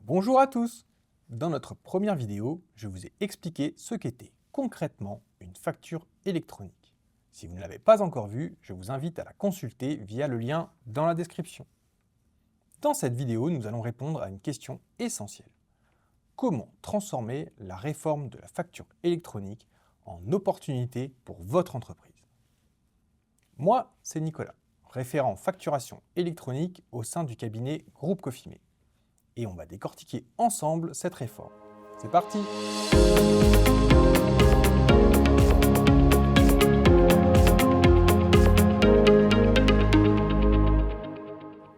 Bonjour à tous! Dans notre première vidéo, je vous ai expliqué ce qu'était concrètement une facture électronique. Si vous ne l'avez pas encore vue, je vous invite à la consulter via le lien dans la description. Dans cette vidéo, nous allons répondre à une question essentielle. Comment transformer la réforme de la facture électronique en opportunité pour votre entreprise? Moi, c'est Nicolas, référent facturation électronique au sein du cabinet Groupe Cofimé. Et on va décortiquer ensemble cette réforme. C'est parti!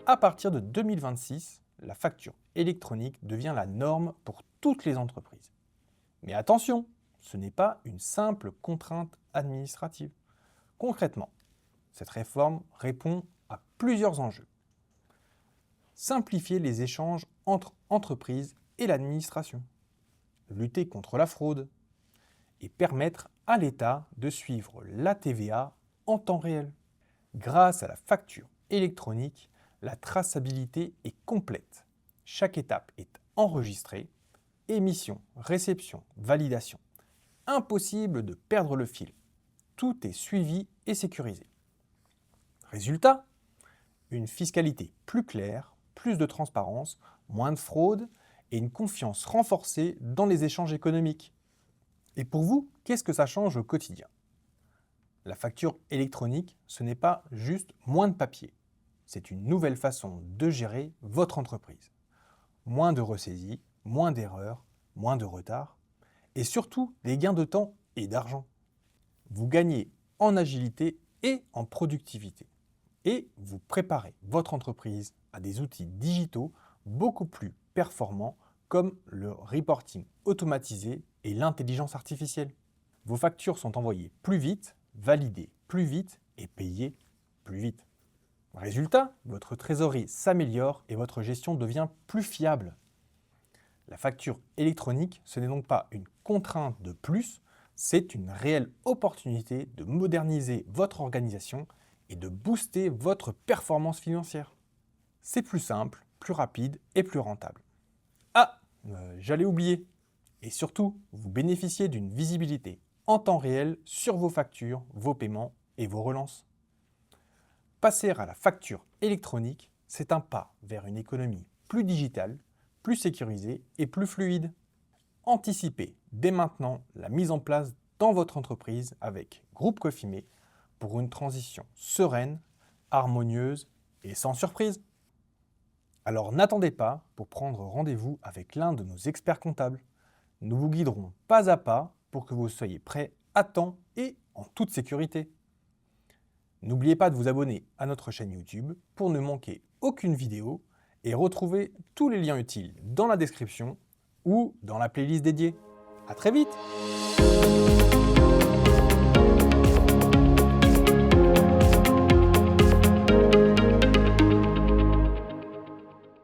À partir de 2026, la facture électronique devient la norme pour toutes les entreprises. Mais attention, ce n'est pas une simple contrainte administrative. Concrètement, cette réforme répond à plusieurs enjeux. Simplifier les échanges entre entreprises et l'administration, lutter contre la fraude et permettre à l'État de suivre la TVA en temps réel. Grâce à la facture électronique, la traçabilité est complète. Chaque étape est enregistrée, émission, réception, validation. Impossible de perdre le fil. Tout est suivi et sécurisé. Résultat, une fiscalité plus claire, plus de transparence, moins de fraude et une confiance renforcée dans les échanges économiques. Et pour vous, qu'est-ce que ça change au quotidien? La facture électronique, ce n'est pas juste moins de papier. C'est une nouvelle façon de gérer votre entreprise. Moins de ressaisies, moins d'erreurs, moins de retard et surtout des gains de temps et d'argent. Vous gagnez en agilité et en productivité. Et vous préparez votre entreprise à des outils digitaux beaucoup plus performants comme le reporting automatisé et l'intelligence artificielle. Vos factures sont envoyées plus vite, validées plus vite et payées plus vite. Résultat, votre trésorerie s'améliore et votre gestion devient plus fiable. La facture électronique, ce n'est donc pas une contrainte de plus, c'est une réelle opportunité de moderniser votre organisation et de booster votre performance financière. C'est plus simple, plus rapide et plus rentable. Ah, j'allais oublier. Et surtout, vous bénéficiez d'une visibilité en temps réel sur vos factures, vos paiements et vos relances. Passer à la facture électronique, c'est un pas vers une économie plus digitale, plus sécurisée et plus fluide. Anticipez dès maintenant la mise en place dans votre entreprise avec Groupe Cofimé pour une transition sereine, harmonieuse et sans surprise. Alors n'attendez pas pour prendre rendez-vous avec l'un de nos experts comptables. Nous vous guiderons pas à pas pour que vous soyez prêts à temps et en toute sécurité. N'oubliez pas de vous abonner à notre chaîne YouTube pour ne manquer aucune vidéo et retrouver tous les liens utiles dans la description ou dans la playlist dédiée. À très vite!